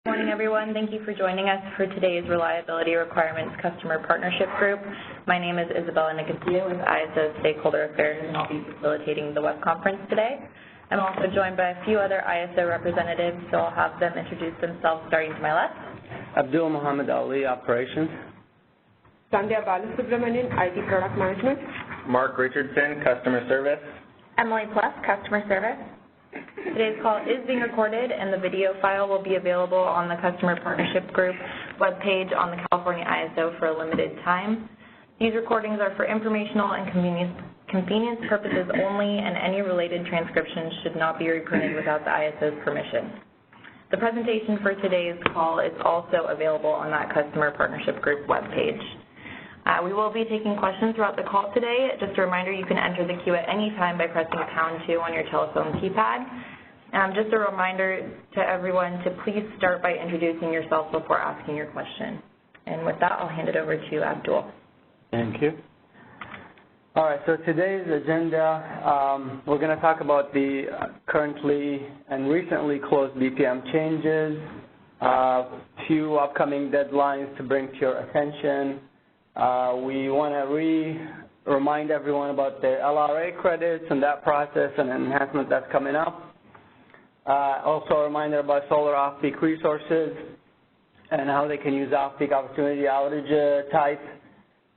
Good morning, everyone. Thank you for joining us for today's Reliability Requirements Customer Partnership Group. My name is Isabella Nicosia with ISO Stakeholder Affairs, and I'll be facilitating the web conference today. I'm also joined by a few other ISO representatives, so I'll have them introduce themselves starting to my left. Abdul Muhammad Ali, Operations. Sandhya Balasubramanian, IT Product Management. Mark Richardson, Customer Service. Emily Plus, Customer Service. Today's call is being recorded, and the video file will be available on the Customer Partnership Group webpage on the California ISO for a limited time. These recordings are for informational and convenience purposes only, and any related transcriptions should not be reprinted without the ISO's permission. The presentation for today's call is also available on that Customer Partnership Group webpage. We will be taking questions throughout the call today. Just a reminder, you can enter the queue at any time by pressing #2 on your telephone keypad. Just a reminder to everyone to please start by introducing yourself before asking your question. And with that, I'll hand it over to Abdul. Thank you. All right, so today's agenda, we're going to talk about the currently and recently closed BPM changes, a few upcoming deadlines to bring to your attention. We want to remind everyone about the LRA credits and that process and enhancement that's coming up. Also a reminder about solar off-peak resources and how they can use off-peak opportunity outage type.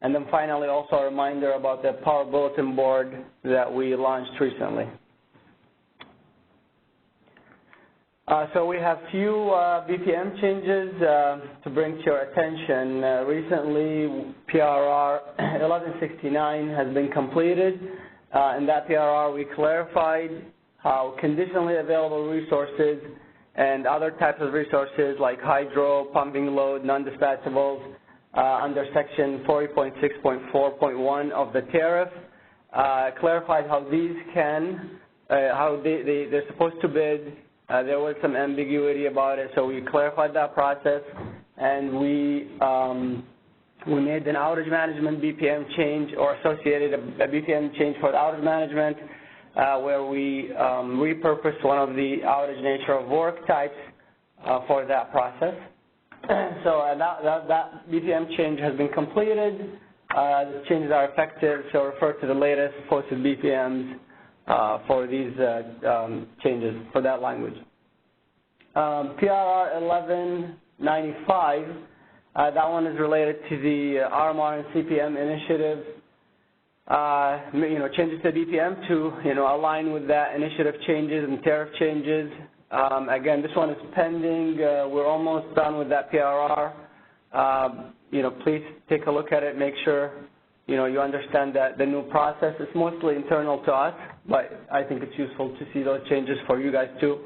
And then finally, also a reminder about the Power Bulletin Board that we launched recently. So we have few BPM changes to bring to your attention. Recently, PRR 1169 has been completed. In that PRR, we clarified how conditionally available resources and other types of resources like hydro, pumping load, non-dispatchables under Section 40.6.4.1 of the tariff, clarified how these they're supposed to bid. There was some ambiguity about it, so we clarified that process, and we made an outage management BPM change, or associated a BPM change for the outage management, where we repurposed one of the outage nature of work types for that process. So that BPM change has been completed. The changes are effective, so refer to the latest posted BPMs for these changes for that language. PRR 1195, that one is related to the RMR and CPM initiative. Changes to BPM to align with that initiative changes and tariff changes. Again, this one is pending. We're almost done with that PRR. Please take a look at it. Make sure you understand that the new process is mostly internal to us, but I think it's useful to see those changes for you guys too.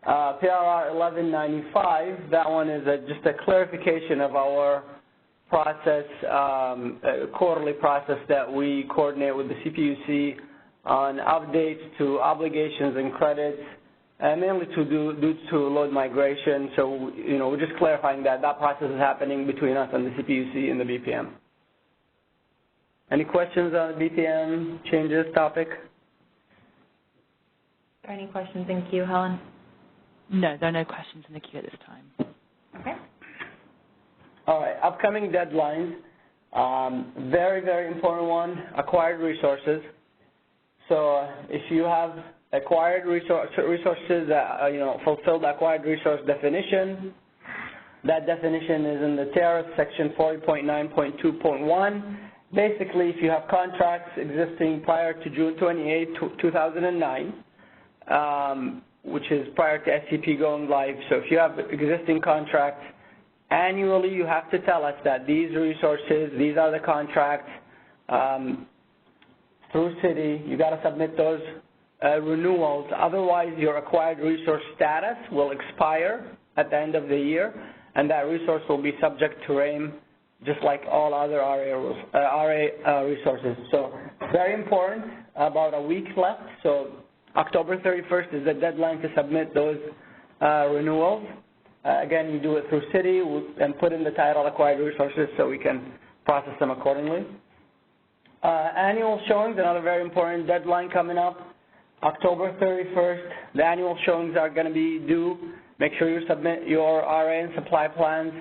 PRR 1195, that one is just a clarification of our process, quarterly process that we coordinate with the CPUC on updates to obligations and credits, and mainly due to load migration. So, we're just clarifying that process is happening between us and the CPUC and the BPM. Any questions on the BPM changes topic? Are there any questions in queue, Helen? No, there are no questions in the queue at this time. Okay. All right, upcoming deadlines. Very, very important one, acquired resources. So if you have acquired resources that, fulfill the acquired resource definition, that definition is in the tariff, section 40.9.2.1. Basically, if you have contracts existing prior to June 28, 2009, which is prior to SCP going live. So if you have existing contracts, annually you have to tell us that these resources, these are the contracts through city. You got to submit those renewals. Otherwise, your acquired resource status will expire at the end of the year, and that resource will be subject to RAIM, just like all other RA resources. So very important, about a week left. So October 31st is the deadline to submit those renewals. Again, you do it through city and put in the title acquired resources so we can process them accordingly. Annual showings, another very important deadline coming up. October 31st, the annual showings are going to be due make sure you submit your RA and supply plans.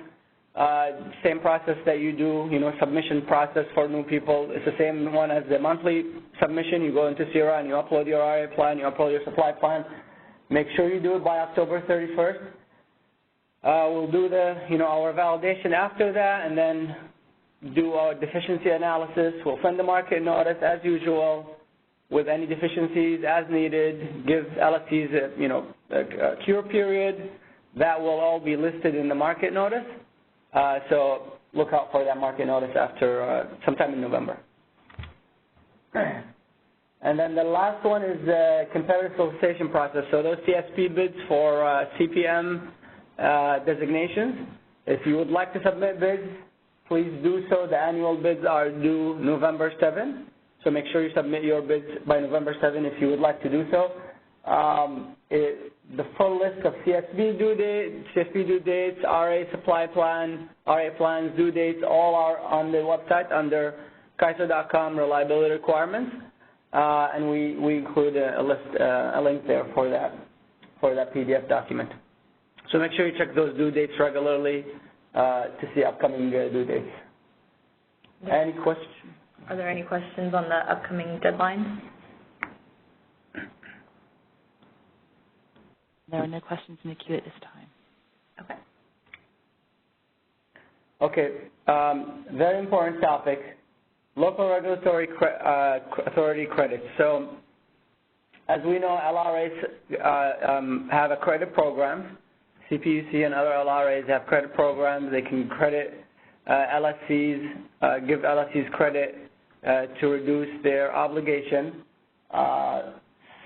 Same process that you do, submission process for new people. It's the same one as the monthly submission. You go into CIRA and you upload your RA plan, you upload your supply plan. Make sure you do it by October 31st. We'll do our validation after that, and then do our deficiency analysis. We'll send the market notice as usual with any deficiencies as needed. Give LSCs a cure period. That will all be listed in the market notice. So look out for that market notice after sometime in November. And then the last one is the competitive solicitation process. So those CSP bids for CPM designations. If you would like to submit bids, please do so. The annual bids are due November 7. So make sure you submit your bids by November 7 if you would like to do so. The full list of CSP due dates, RA supply plan, RA plans, due dates, all are on the website under Kaiser.com reliability requirements, and we include a link there for that PDF document. So make sure you check those due dates regularly to see upcoming due dates. Any questions? Are there any questions on the upcoming deadlines? There are no questions in the queue at this time. Okay. Okay. Very important topic, local regulatory authority credits. So as we know, LRAs have a credit program. CPUC and other LRAs have credit programs. They can credit LSCs, give LSCs credit to reduce their obligation.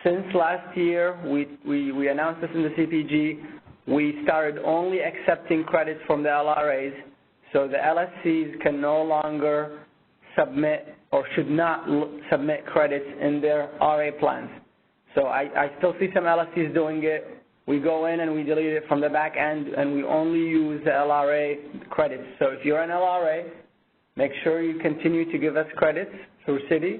Since last year, we announced this in the CPG, we started only accepting credits from the LRAs, so the LSCs can no longer submit or should not submit credits in their RA plans. So I still see some LSCs doing it. We go in and we delete it from the back end, and we only use the LRA credits. So if you're an LRA, make sure you continue to give us credits through Citi,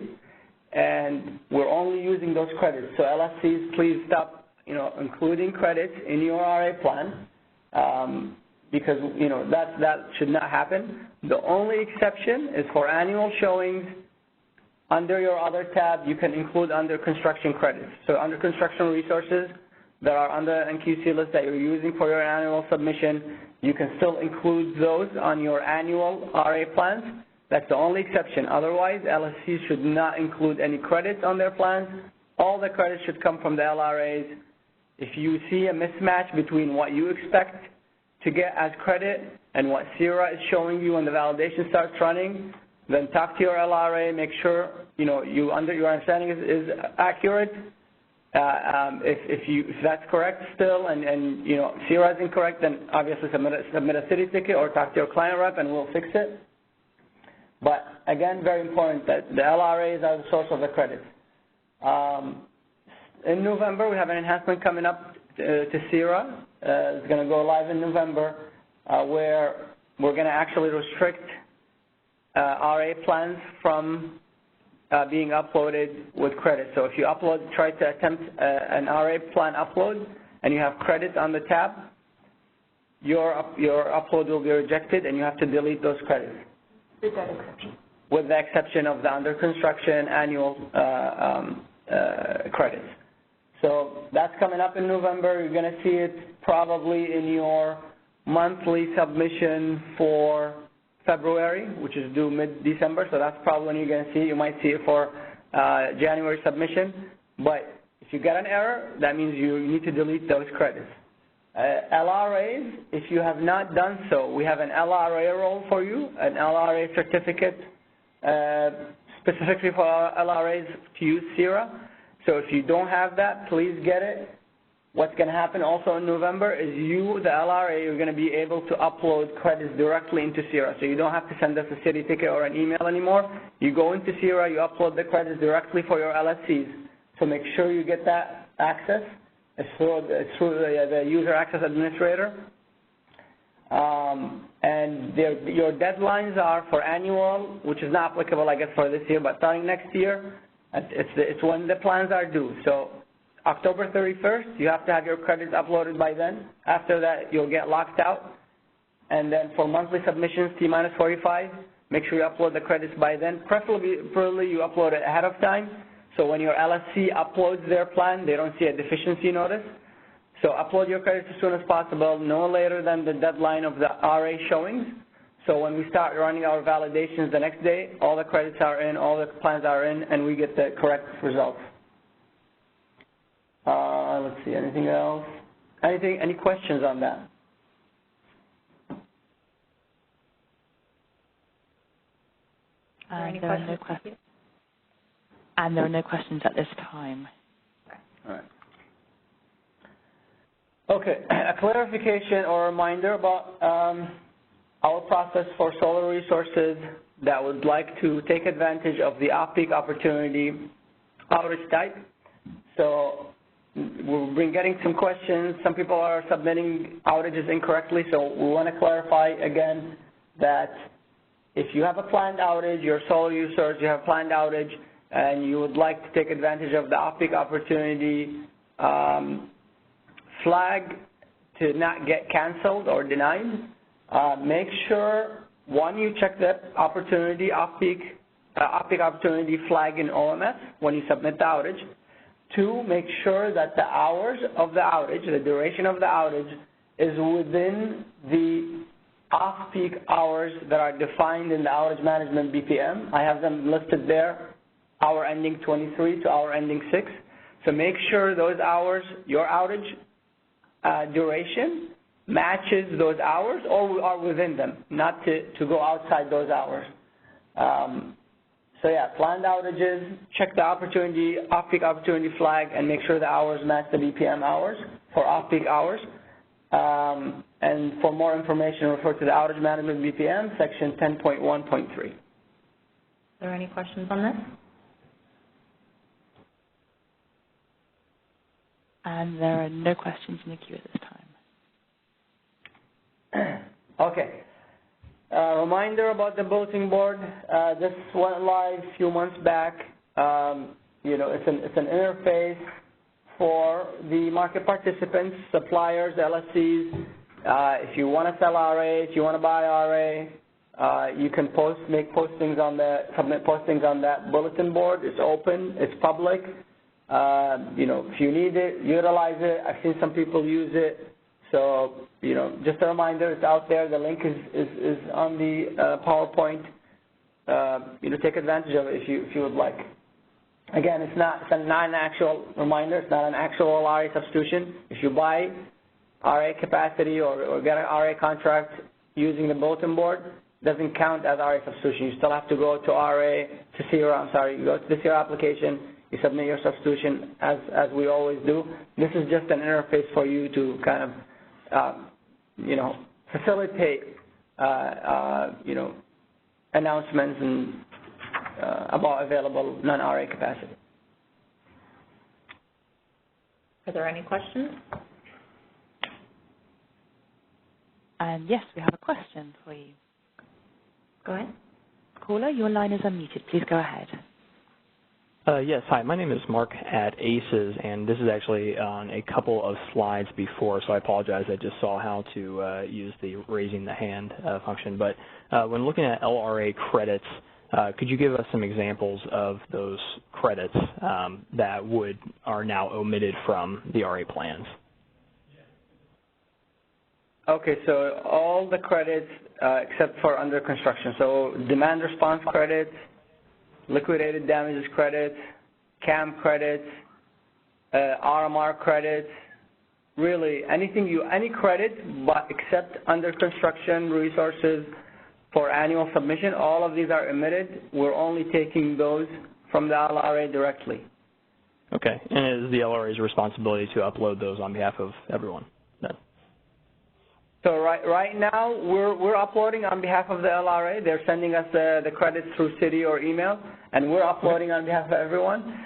and we're only using those credits. So LSCs, please stop, including credits in your RA plan, because that should not happen. The only exception is for annual showings. Under your other tab, you can include under construction credits. So under construction resources that are on the NQC list that you're using for your annual submission, you can still include those on your annual RA plans. That's the only exception. Otherwise, LSCs should not include any credits on their plans. All the credits should come from the LRAs. If you see a mismatch between what you expect to get as credit and what CIRA is showing you when the validation starts running, then talk to your LRA, make sure your understanding is accurate. If that's correct still and CIRA is incorrect, then obviously submit a Citi ticket or talk to your client rep and we'll fix it. But again, very important that the LRAs are the source of the credits. In November, we have an enhancement coming up to CIRA. It's going to go live in November, where we're going to actually restrict RA plans from being uploaded with credit. So if you try to attempt an RA plan upload and you have credits on the tab, your upload will be rejected and you have to delete those credits. With that exception. With the exception of the under construction annual credits. So that's coming up in November. You're going to see it probably in your monthly submission for February, which is due mid-December. So that's probably when you're going to see it. You might see it for January submission. But if you get an error, that means you need to delete those credits. LRAs, if you have not done so, we have an LRA role for you, an LRA certificate specifically for LRAs to use CIRA. So if you don't have that, please get it. What's going to happen also in November is you, the LRA, you're going to be able to upload credits directly into CIRA. So you don't have to send us a Citi ticket or an email anymore. You go into CIRA, you upload the credits directly for your LSCs. So make sure you get that access. It's through the user access administrator. And your deadlines are for annual, which is not applicable, I guess, for this year, but starting next year, it's when the plans are due. So October 31st, you have to have your credits uploaded by then. After that, you'll get locked out. And then for monthly submissions, T-minus 45, make sure you upload the credits by then. Preferably you upload it ahead of time, so when your LSC uploads their plan, they don't see a deficiency notice. So upload your credits as soon as possible, no later than the deadline of the RA showings. So when we start running our validations the next day, all the credits are in, all the plans are in, and we get the correct results. Let's see, anything else? Any questions on that? There are no questions. And there are no questions at this time. All right. Okay, a clarification or reminder about our process for solar resources that would like to take advantage of the Optic opportunity outage type. So we've been getting some questions. Some people are submitting outages incorrectly, so we want to clarify again that if you have a planned outage, you're a solar user, you have a planned outage, and you would like to take advantage of the Optic opportunity flag to not get canceled or denied, make sure, one, you check the opportunity, Optic opportunity flag in OMS when you submit the outage. Two, make sure that the hours of the outage, the duration of the outage, is within the off-peak hours that are defined in the outage management BPM. I have them listed there, hour ending 23 to hour ending 6. So make sure those hours, your outage duration, matches those hours or are within them, not to go outside those hours. So yeah, planned outages, check the opportunity, off-peak opportunity flag, and make sure the hours match the BPM hours for off-peak hours. And for more information, refer to the outage management BPM, section 10.1.3. Are there any questions on this? And there are no questions in the queue at this time. Okay. Reminder about the bulletin board. This went live a few months back. It's an interface for the market participants, suppliers, LSCs. If you want to sell RA, if you want to buy RA, you can submit postings on that bulletin board. It's open, it's public. If you need it, utilize it. I've seen some people use it. So, just a reminder, it's out there. The link is on the PowerPoint. Take advantage of it if you would like. Again, it's not an actual reminder. It's not an actual RA substitution. If you buy RA capacity or get an RA contract using the bulletin board, it doesn't count as RA substitution. You still have to go to RA to CRA. You go to the CRA application. You submit your substitution as we always do. This is just an interface for you to kind of facilitate, announcements and about available non-RA capacity. Are there any questions? And yes, we have a question for you. Go ahead. Caller, your line is unmuted. Please go ahead. Yes, hi. My name is Mark at ACES, and this is actually on a couple of slides before, so I apologize. I just saw how to use the raising the hand function. But when looking at LRA credits, could you give us some examples of those credits that are now omitted from the RA plans? Okay, so all the credits except for under construction. So demand response credits, liquidated damages credits, CAM credits, RMR credits, really any credit but except under construction resources for annual submission, all of these are omitted. We're only taking those from the LRA directly. Okay, and it is the LRA's responsibility to upload those on behalf of everyone then? So right now we're uploading on behalf of the LRA. They're sending us the credits through city or email, and we're uploading on behalf of everyone.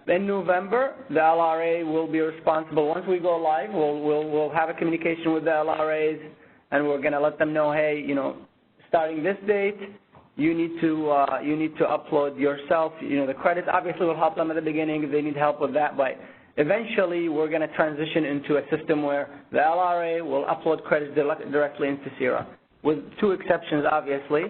In November, the LRA will be responsible. Once we go live, we'll have a communication with the LRAs, and we're going to let them know, hey, starting this date, you need to upload yourself. The credits obviously will help them at the beginning if they need help with that, but eventually we're going to transition into a system where the LRA will upload credits directly into CIRA, with two exceptions, obviously.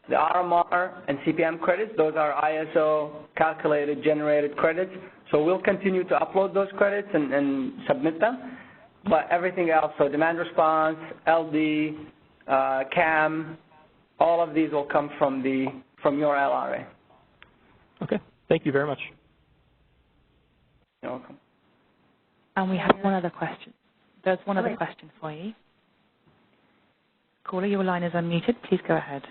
The RMR and CPM credits, those are ISO calculated, generated credits. So we'll continue to upload those credits and submit them. But everything else, so demand response, LD, CAM, all of these will come from your LRA. Okay. Thank you very much. You're welcome. And we have one other question. There's one other question for you. Caller, your line is unmuted. Please go ahead.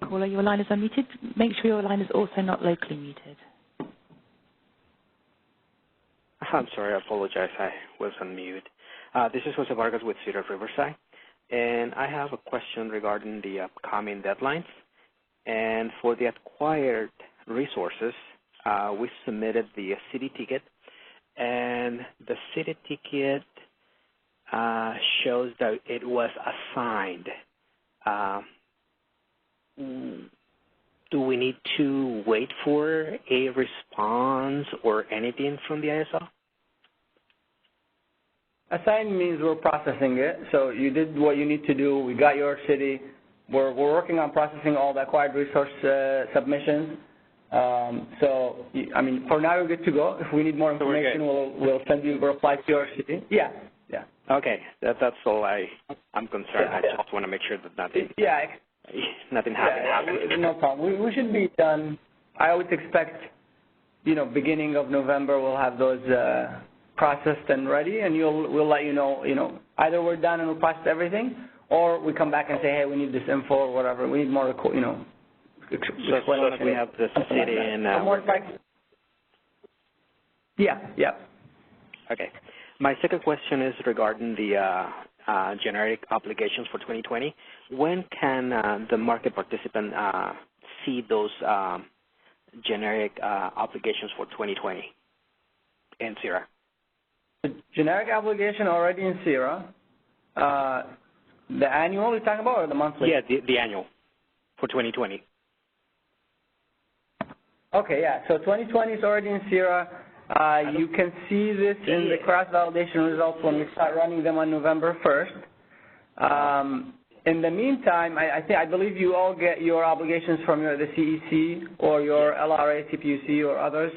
Caller, your line is unmuted. Make sure your line is also not locally muted. I'm sorry, I apologize. I was on mute. This is Jose Vargas with Cedar Riverside, and I have a question regarding the upcoming deadlines. And for the acquired resources, we submitted the city ticket, and the city ticket shows that it was assigned. Do we need to wait for a response or anything from the ISO? Assigned means we're processing it. So you did what you need to do. We got your city. We're working on processing all the acquired resource submissions. So, I mean, for now, we're good to go. If we need more information, we'll send you a reply to your city. Yeah. Okay, that's all I'm concerned. I just want to make sure that nothing happens. No problem. We should be done. I would expect, beginning of November, we'll have those processed and ready, and we'll let you know, either we're done and we'll process everything, or we come back and say, hey, we need this info or whatever. We need more, So if we have the city in... Yeah. Okay. My second question is regarding the generic obligations for 2020. When can the market participant see those generic obligations for 2020 in CIRA? The generic obligation already in CIRA. The annual you're talking about, or the monthly? Yeah, the annual for 2020. Okay, yeah. So 2020 is already in CIRA. You can see this in the cross-validation results when we start running them on November 1st. In the meantime, I believe you all get your obligations from the CEC or your LRA, CPUC, or others.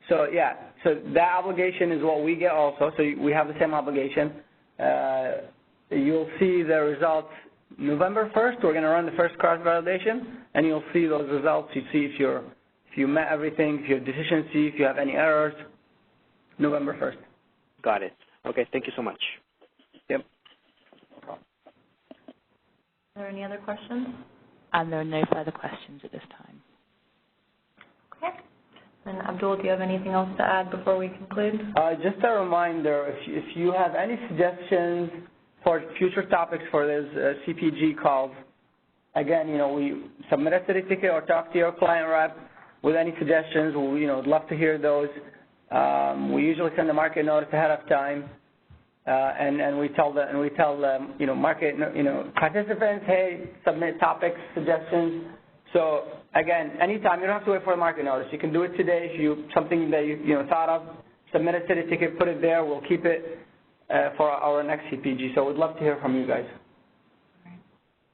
So, yeah, so that obligation is what we get also. So we have the same obligation. You'll see the results November 1st. We're going to run the first cross-validation, and you'll see those results. You see if you met everything, if you have deficiency, if you have any errors, November 1st. Got it. Okay, thank you so much. Yep. Are there any other questions? And there are no further questions at this time. Okay. And Abdul, do you have anything else to add before we conclude? Just a reminder, if you have any suggestions for future topics for those CPG calls, again, we submit a city ticket or talk to your client rep with any suggestions. We'd love to hear those. We usually send a market notice ahead of time, and we tell the market participants, hey, submit topics, suggestions. So again, anytime, you don't have to wait for a market notice. You can do it today if something that you thought of. Submit a city ticket, put it there. We'll keep it for our next CPG. So we'd love to hear from you guys.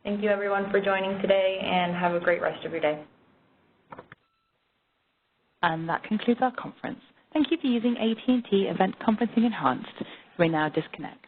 Thank you, everyone, for joining today, and have a great rest of your day. And that concludes our conference. Thank you for using AT&T Event Conferencing Enhanced. We now disconnect.